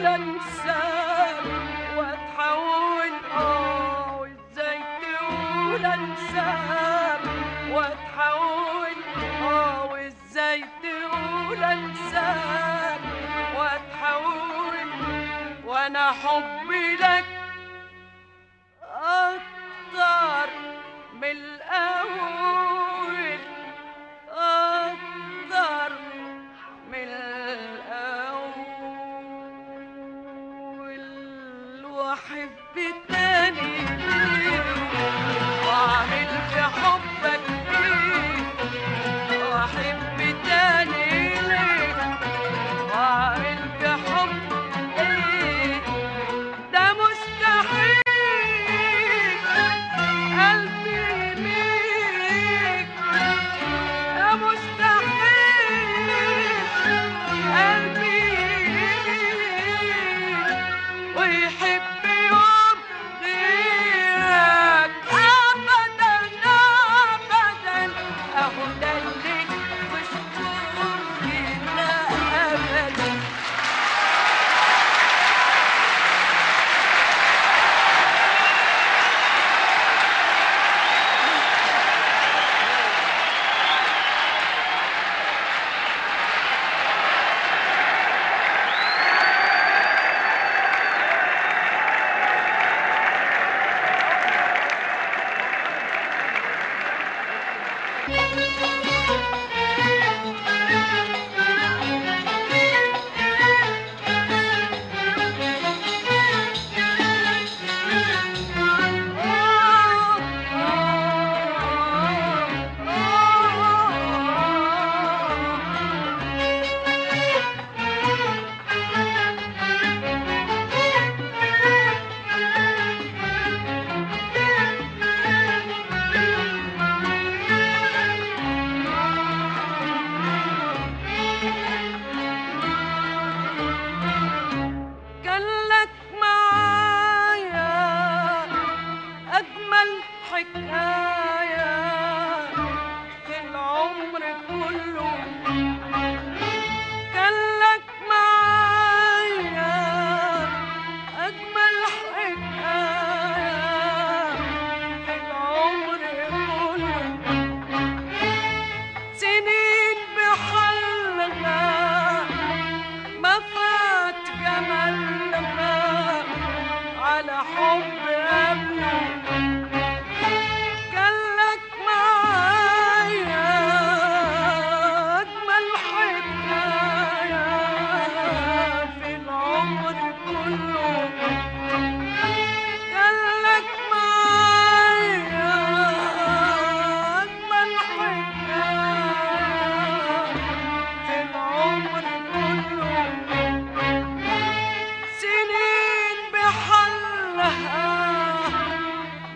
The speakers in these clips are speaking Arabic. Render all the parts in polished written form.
تقول انساك واتحول وازاي تقول انساك واتحول وازاي تقول انساك واتحول وانا حبي لك اكتر من الاول اكتر من الاول واحب تاني واعمل في حبك ايه واحب تاني ليه واعمل في حبك ايه ده مستحيل قلبي يميك ده مستحيل قلبي يميك ويحب يوم غيرك ابدا ابدا اهو ده اللي مش ممكن ابدا كان لك معايا أجمل حكاية في العمر كله كان لك معايا أجمل حكاية في العمر كله سنين بحلها ما فات جمالها على حب قبله كان لك معايا أجمل حكاية في العمر كله كان لك معايا أجمل حكاية في العمر كله سنين بحلها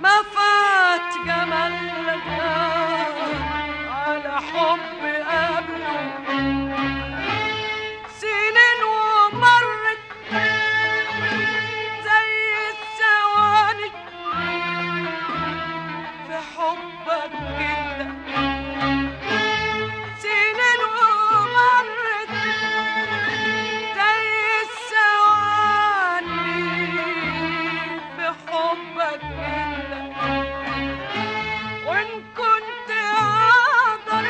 ما فات جمالها على حب قبله سنين ومرت زي الثواني في حبك كده سنين ومرت زي الثواني في حبك كده وإن كنت أقدر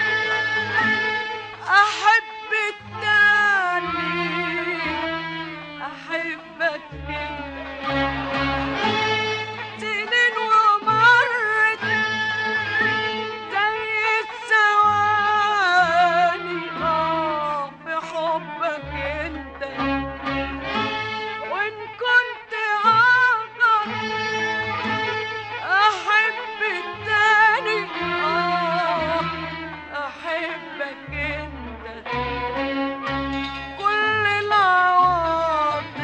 أحب التاني أحبك كده سنين ومرت زي الثواني في حبك انت وإن كنت أقدر أحب التاني أحبك انت كل العواطف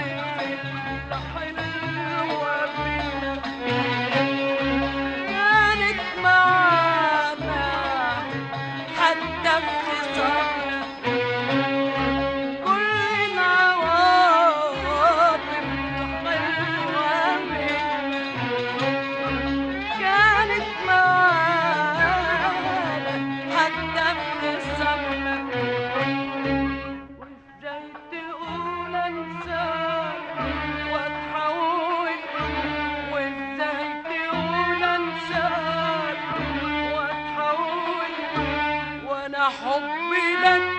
حبي لك